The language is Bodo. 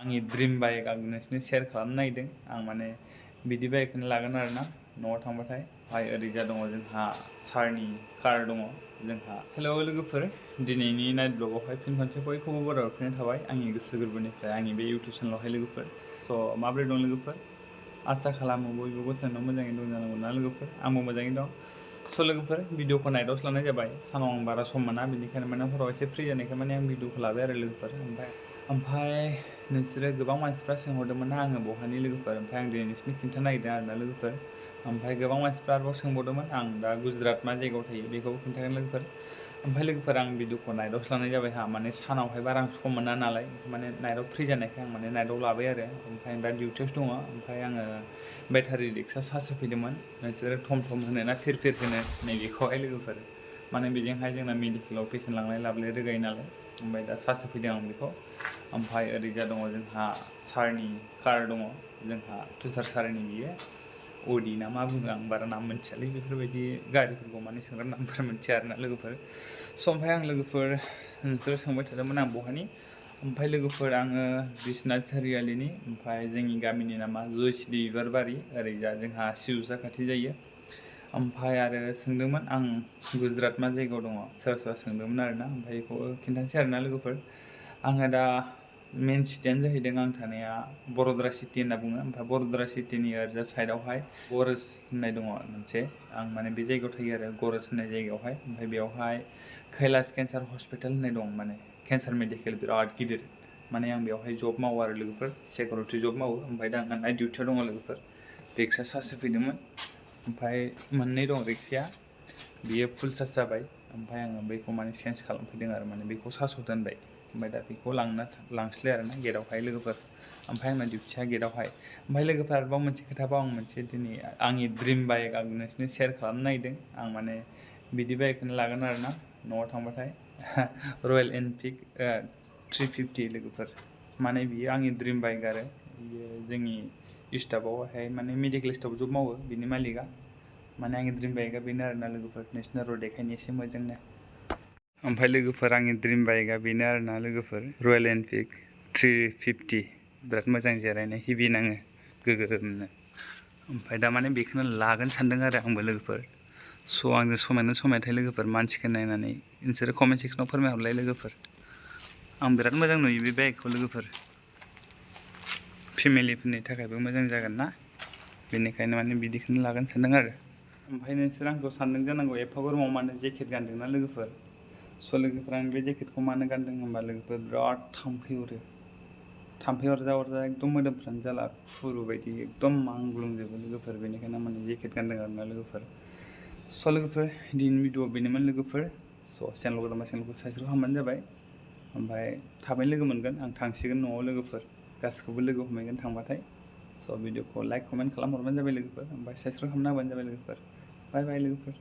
आंनि ड्रिम बाइक आं नोंसिनो शेयार खालामनो नागिरदों। आं माने बिदि बाइकखौनो लागोन आरोना न'आव थांबाथाय। ओरैजा दङ जोंहा सारनि कार दङ जोंहा। हेलौ लोगोफोर, दिनैनि नाइट ब्लगावहाय फिन खनसे बयखौबो बराय हरफिननाय थाबाय आंनि गोसो गोरबोनिफ्राय आंनि बे इउटुब चेनेलावहाय लोगोफोर। स' माबोरै दं लोगोफोर? आसा खालामो बयबो गसाइनाव मोजाङै दं जानांगौ ना लोगोफोर। आंबो मोजाङै दं। स' लोगोफोर, भिडिअखौ नाइटआवसो लानाय जाबाय। सानाव आं बारा सम मोना, बेनिखायनो माने हराव एसे फ्रि जानायखाय माने आं भिडिअखौ लाबाय आरो लोगोफोर। ओमफ्राय नोंसोरो गोबां मानसिफ्रा सोंहरदोंमोन ना आङो बहानि लोगोफोर, ओमफ्राय आं दिनै नोंसिनो खिन्थानो नागिरदों आरोना लोगोफोर। ओमफ्राय गोबां मानसिफ्रा आरोबाव सोंबावदोंमोन आं दा गुजरात मा जायगायाव थायो बेखौबो खिन्थागोन लोगोफोर। ओमफ्राय लोगोफोर, आं भिडिअखौ नाइटआवसो लानाय जाबाय माने सानावहाय बारा आं सम मोना नालाय, माने नाइटआव फ्रि जानायखाय आं माने नाइटआव लाबाय आरो। ओमफ्राय दा डिउटियावसो दङ। ओमफ्राय आङो बेटारि रिक्सा चार्ज होफैदोंमोन। नोंसोरो थम थम होनो ना फिर होनो नैबेखौहाय लोगोफोर। माने बेजोंहाय जोंना मेडिकेलाव पेसेन्ट लांलाय लाबोलाय रोगायो नालाय। ओमफ्राय दा चार्ज होफैदों आं बेखौ। ओमफ्राय ओरैजा दङ जोंहा सारनि कार दङ जोंहा, तुषार सारनि बियो अडि ना मा बुङो, आं बारा नाम मोनथियालै बेफोरबायदि गारिफोरखौ माने सोंग्रा नामफोर मोनथिया आरोना लोगोफोर। स' ओमफ्राय आं लोगोफोर, नोंसोर सोंबाय थादोंमोन आं बहानि। ओमफ्राय लोगोफोर, आङो बिश्वनाथ सारियालिनि। ओमफ्राय जोंनि गामिनि नामा जयश्री बिबार बारि, ओरैजा जोंहा सिउसा खाथि जायो। ओमफ्राय आरो सोंदोंमोन आं गुजरात मा जायगायाव दङ, सोरबा सोंदोंमोन आरोना। ओमफ्राय बेखौ खिन्थानोसै आरोना लोगोफोर। आङो दा मेन सिटियानो जाहैदों आं थानाया बर'द्रा सिटि होनना बुङो। ओमफ्राय बर'द्रा सिटिनि ओरैजा साइडआवहाय गरज होननाय दङ मोनसे, आं माने बे जायगायाव थायो आरो गरज होननाय जायगायावहाय। ओमफ्राय बेवहाय कैलाश केन्सार हस्पिटाल होननाय दं, माने केन्सार मेडिकेल बिराद गिदिर। माने आं बेवहाय जब मावो आरो लोगोफोर, सिकिउरिटि जब मावो। ओमफ्राय दा आंहा नाइट डिउटियाव दङ लोगोफोर। रिक्सा चार्ज होफैदोंमोन। ओमफ्राय मोननै दं रिक्साया, बियो फुल चार्ज जाबाय। ओमफ्राय आङो बैखौ माने चेन्ज खालामफैदों आरो, माने बेखौ चार्जआव दोनबाय। ओमफ्राय दा बेखौ लांसैलाय आरोना गेटआवहाय लोगोफोर। ओमफ्राय आंना डिउटिया गेटआवहाय। ओमफ्राय लोगोफोर, आरोबाव मोनसे खोथाबाव आं मोनसे दिनै आंनि ड्रिम बाइक आं नोंसिनो शेयार खालामनो नागिरदों। आं माने बिदि बाइकखौनो लागोन आरोना न'आव थांबाथाय। रयेल एनफिल्ड 350 लोगोफोर। माने बियो आंनि ड्रिम बाइक आरो बियो जोंनि स्टाफआवहाय माने मेडिकेल स्टाफआव जब मावो बिनि मालिकआ। माने आंनि ड्रिम बाइकआ बेनो आरोना लोगोफोर, नोंसिनो र' देखायनो एसे मोजांनो। ओमफ्राय लोगोफोर, आंनि ड्रिम बाइकआ बेनो आरोना लोगोफोर, रयेल एनफिल्ड 350। बिराद मोजां जिरायनो, हेभि नाङो गोगोमनो। ओमफ्राय दा माने बेखौनो लागोन सानदों आरो आंबो लोगोफोर। स' आंजों समायथाय लोगोफोर, मानसिखौ नायनानै नोंसोरो कमेन्ट सेक्सनाव फोरमायहरलाय लोगोफोर। आं बिराद मोजां नुयो बे बाइकखौ लोगोफोर। फेमिलिफोरनि थाखायबो मोजां जागोन ना, बेनिखायनो माने बिदिखौनो लागोन सानदों आरो। ओमफ्राय नोंसोर आंखौ सानदों जानांगौ एफा गरमाव मानो जेकेट गानदोंना लोगोफोर। स' लोगोफोर, आं बे जेकेटखौ मानो गानदों होनबा लोगोफोर, बिराद थाम्फै अरो। थाम्फै अरजा एकदम मोदोमफ्रानो जाला खुरु बायदि एकदम मानग्लुंजोबो लोगोफोर। बेनिखायनो माने जेकेट गानदों आरोना लोगोफोर। स' लोगोफोर, दिनैनि भिडिअ'आ बेनोमोन लोगोफोर। स' चेनेलखौ दंबा चेनेलखौ साबस्क्राइब खालामबानो जाबाय। ओमफ्राय थाबैनो लोगो मोनगोन, आं थांसिगोन न'आव लोगोफोर। गासिखौबो लोगो हमहैगोन थांबाथाय। स' भिडिअ'खौ लाइक कमेन्ट खालामहरबानो जाबाय लोगोफोर। ओमफ्राय साबस्क्राइब खालामना होबानो जाबाय लोगोफोर। बाय बाय लोगोफोर।